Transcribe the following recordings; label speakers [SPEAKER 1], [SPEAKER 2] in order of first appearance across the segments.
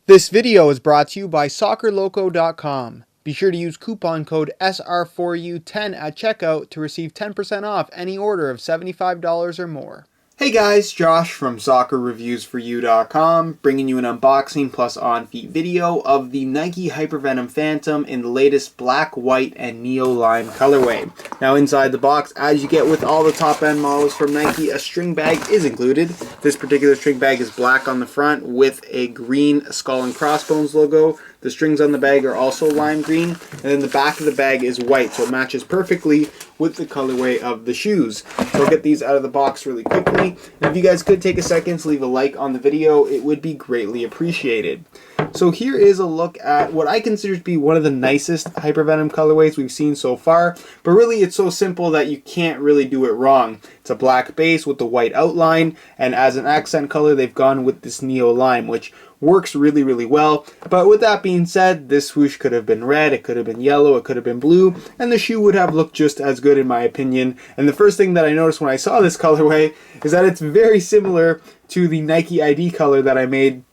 [SPEAKER 1] This video is brought to you by SoccerLoco.com. Be sure to use coupon code SR4U10 at checkout to receive 10% off any order of $75 or more. Hey guys, Josh from SoccerReviewsForYou.com, bringing you an unboxing plus on-feet video of the Nike Hypervenom Phantom in the latest black, white, and neo lime colorway. Now inside the box, as you get with all the top-end models from Nike, a string bag is included. This particular string bag is black on the front with a green skull and crossbones logo. The strings on the bag are also lime green, and then the back of the bag is white, so it matches perfectly with the colorway of the shoes. So I'll get these out of the box really quickly. And if you guys could take a second to leave a like on the video, it would be greatly appreciated. So here is a look at what I consider to be one of the nicest Hypervenom colorways we've seen so far, but really it's so simple that you can't really do it wrong. It's a black base with the white outline, and as an accent color they've gone with this neo lime, which works really, really well. But with that being said, this swoosh could have been red, it could have been yellow, it could have been blue, and the shoe would have looked just as good in my opinion. And the first thing that I noticed when I saw this colorway is that it's very similar to the Nike ID color that I made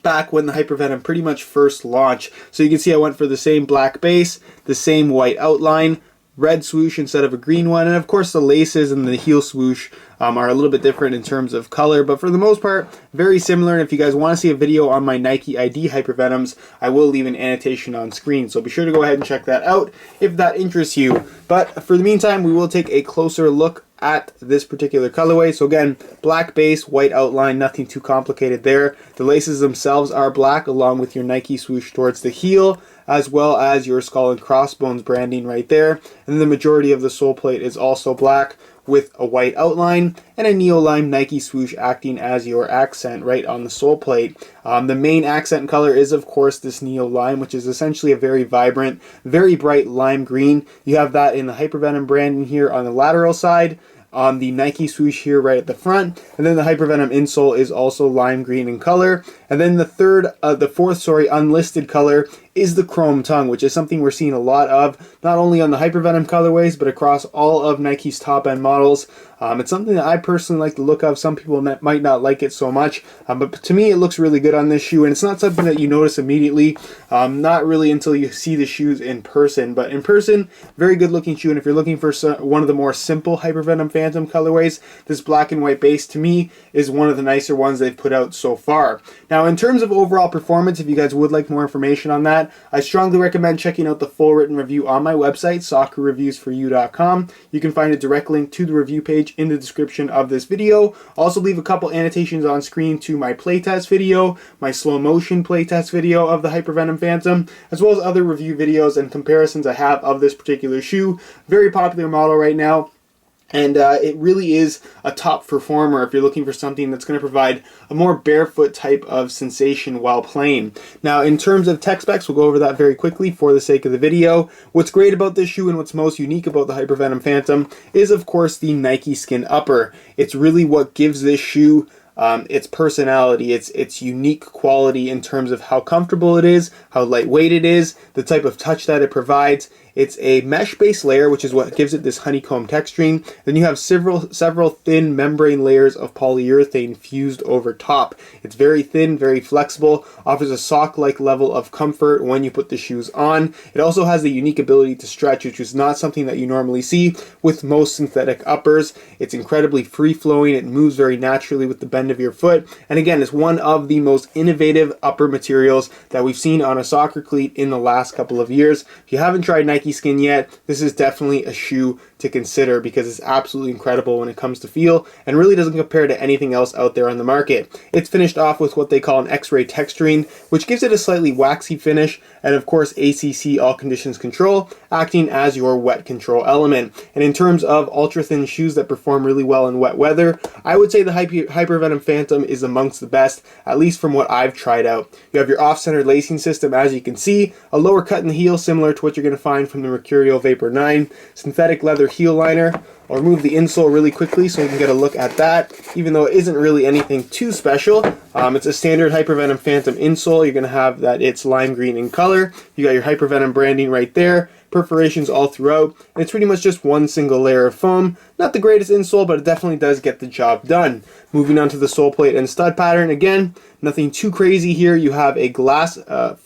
[SPEAKER 1] back when the Hypervenom pretty much first launched. So you can see I went for the same black base, the same white outline, red swoosh instead of a green one, and of course the laces and the heel swoosh are a little bit different in terms of color, but for the most part very similar. And if you guys want to see a video on my Nike ID Hypervenoms, I will leave an annotation on screen, so be sure to go ahead and check that out if that interests you. But for the meantime, we will take a closer look at this particular colorway. So again, black base, white outline, nothing too complicated there. The laces themselves are black along with your Nike swoosh towards the heel, as well as your skull and crossbones branding right there. And the majority of the sole plate is also black with a white outline and a neo lime Nike swoosh acting as your accent right on the sole plate. The main accent color is of course this neo lime, which is essentially a very vibrant, very bright lime green. You have that in the Hypervenom branding here on the lateral side, on the Nike swoosh here right at the front, and then the Hypervenom insole is also lime green in color. And then the fourth unlisted color is the chrome tongue, which is something we're seeing a lot of, not only on the Hypervenom colorways, but across all of Nike's top-end models. It's something that I personally like the look of. Some people might not like it so much, but to me it looks really good on this shoe, and it's not something that you notice immediately, not really until you see the shoes in person. But in person, very good looking shoe, and if you're looking for one of the more simple Hypervenom Phantom colorways, this black and white base to me is one of the nicer ones they've put out so far. Now in terms of overall performance, if you guys would like more information on that, I strongly recommend checking out the full written review on my website, SoccerReviewsForYou.com. You can find a direct link to the review page in the description of this video. Also leave a couple annotations on screen to my playtest video, my slow motion playtest video of the Hypervenom Phantom, as well as other review videos and comparisons I have of this particular shoe. Very popular model right now. And it really is a top performer if you're looking for something that's going to provide a more barefoot type of sensation while playing. Now, in terms of tech specs, we'll go over that very quickly for the sake of the video. What's great about this shoe and what's most unique about the Hypervenom Phantom is, of course, the Nike Skin Upper. It's really what gives this shoe its personality, its unique quality in terms of how comfortable it is, how lightweight it is, the type of touch that it provides. It's a mesh-based layer, which is what gives it this honeycomb texturing. Then you have several thin membrane layers of polyurethane fused over top. It's very thin, very flexible, offers a sock-like level of comfort when you put the shoes on. It also has the unique ability to stretch, which is not something that you normally see with most synthetic uppers. It's incredibly free-flowing. It moves very naturally with the bend of your foot. And again, it's one of the most innovative upper materials that we've seen on a soccer cleat in the last couple of years. If you haven't tried Nike Skin yet, this is definitely a shoe to consider because it's absolutely incredible when it comes to feel and really doesn't compare to anything else out there on the market. It's finished off with what they call an X-ray texturing, which gives it a slightly waxy finish, and of course ACC, all conditions control, acting as your wet control element. And in terms of ultra thin shoes that perform really well in wet weather, I would say the Hypervenom Phantom is amongst the best, at least from what I've tried out. You have your off-center lacing system, as you can see, a lower cut in the heel similar to what you're going to find from the Mercurial Vapor 9, synthetic leather heel liner. I'll remove the insole really quickly so you can get a look at that, even though it isn't really anything too special. It's a standard Hypervenom Phantom insole. You're going to have that it's lime green in color. You got your Hypervenom branding right there, perforations all throughout, and it's pretty much just one single layer of foam. Not the greatest insole, but it definitely does get the job done. Moving on to the sole plate and stud pattern, again, nothing too crazy here. You have a glass a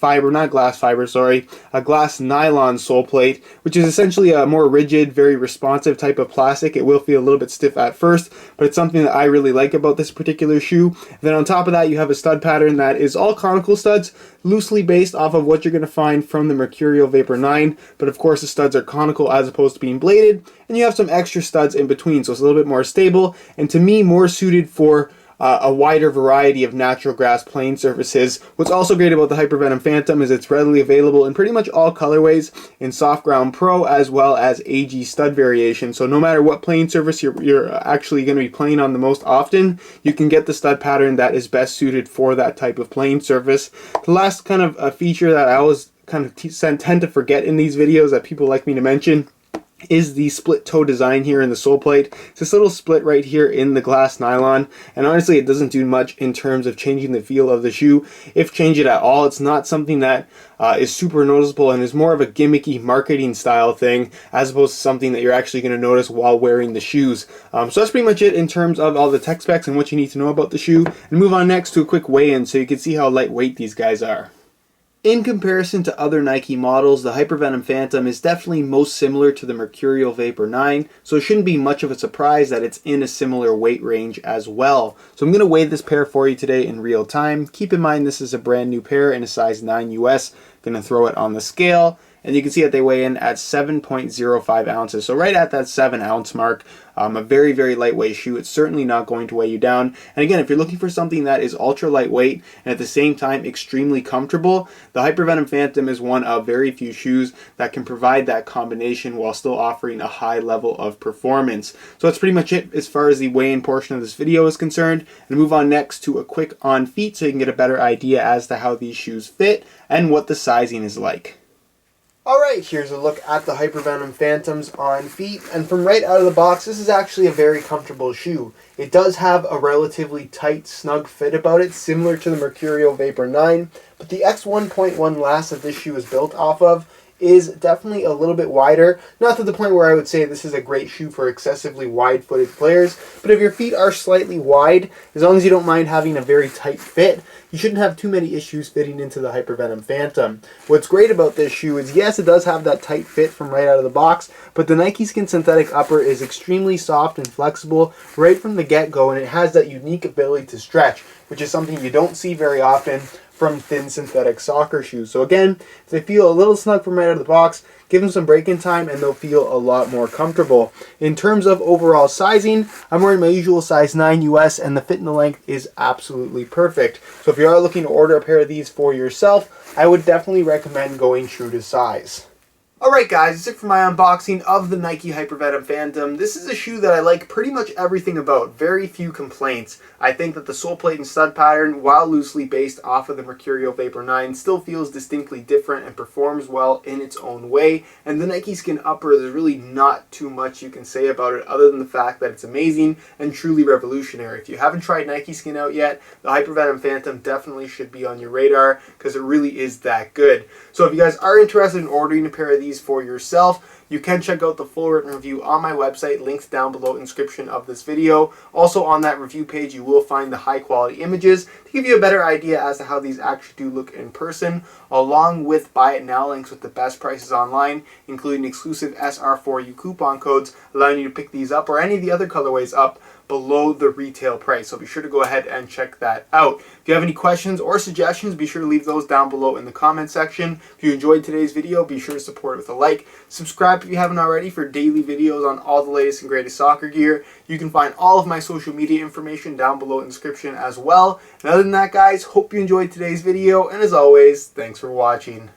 [SPEAKER 1] glass nylon sole plate, which is essentially a more rigid, very responsive type of plastic. It will feel a little bit stiff at first, but it's something that I really like about this particular shoe. Then on top of that, you have a stud pattern that is all conical studs, loosely based off of what you're going to find from the Mercurial Vapor 9, but of course the studs are conical as opposed to being bladed, and you have some extra studs in between, so it's a little bit more stable, and to me more suited for a wider variety of natural grass playing surfaces. What's also great about the Hypervenom Phantom is it's readily available in pretty much all colorways in Soft Ground Pro as well as AG stud variation. So no matter what playing surface you're actually going to be playing on the most often, you can get the stud pattern that is best suited for that type of playing surface. The last kind of a feature that I always kind of tend to forget in these videos that people like me to mention is the split toe design here in the sole plate. It's this little split right here in the glass nylon, and honestly it doesn't do much in terms of changing the feel of the shoe, if change it at all. It's not something that is super noticeable and is more of a gimmicky marketing style thing as opposed to something that you're actually going to notice while wearing the shoes. So that's pretty much it in terms of all the tech specs and what you need to know about the shoe. And move on next to a quick weigh-in so you can see how lightweight these guys are. In comparison to other Nike models, the Hypervenom Phantom is definitely most similar to the Mercurial Vapor 9, so it shouldn't be much of a surprise that it's in a similar weight range as well. So I'm going to weigh this pair for you today in real time. Keep in mind this is a brand new pair in a size 9 US. Going to throw it on the scale, and you can see that they weigh in at 7.05 ounces. So right at that 7 ounce mark, a very, very lightweight shoe. It's certainly not going to weigh you down. And again, if you're looking for something that is ultra lightweight and at the same time extremely comfortable, the Hypervenom Phantom is one of very few shoes that can provide that combination while still offering a high level of performance. So that's pretty much it as far as the weigh-in portion of this video is concerned. And move on next to a quick on feet so you can get a better idea as to how these shoes fit and what the sizing is like. Alright, here's a look at the Hypervenom Phantoms on feet, and from right out of the box, this is actually a very comfortable shoe. It does have a relatively tight, snug fit about it, similar to the Mercurial Vapor 9, but the X1.1 last that this shoe is built off of is definitely a little bit wider. Not to the point where I would say this is a great shoe for excessively wide-footed players, but if your feet are slightly wide, as long as you don't mind having a very tight fit, you shouldn't have too many issues fitting into the Hypervenom Phantom. What's great about this shoe is, yes, it does have that tight fit from right out of the box, but the Nike Skin Synthetic upper is extremely soft and flexible right from the get-go, and it has that unique ability to stretch, which is something you don't see very often from thin synthetic soccer shoes. So again, if they feel a little snug from right out of the box, give them some break-in time and they'll feel a lot more comfortable. In terms of overall sizing, I'm wearing my usual size 9 US, and the fit and the length is absolutely perfect. So if you are looking to order a pair of these for yourself, I would definitely recommend going true to size. Alright guys, that's it for my unboxing of the Nike Hypervenom Phantom. This is a shoe that I like pretty much everything about. Very few complaints. I think that the sole plate and stud pattern, while loosely based off of the Mercurial Vapor 9, still feels distinctly different and performs well in its own way. And the Nike Skin upper, there's really not too much you can say about it other than the fact that it's amazing and truly revolutionary. If you haven't tried Nike Skin out yet, the Hypervenom Phantom definitely should be on your radar because it really is that good. So if you guys are interested in ordering a pair of these for yourself, you can check out the full written review on my website, linked down below in the description of this video. Also on that review page you will find the high quality images to give you a better idea as to how these actually do look in person, along with buy it now links with the best prices online, including exclusive SR4U coupon codes allowing you to pick these up or any of the other colorways up below the retail price. So be sure to go ahead and check that out. If you have any questions or suggestions, be sure to leave those down below in the comment section. If you enjoyed today's video, be sure to support it with a like. Subscribe if you haven't already for daily videos on all the latest and greatest soccer gear. You can find all of my social media information down below in the description as well. And other than that guys, hope you enjoyed today's video, and as always, thanks for watching.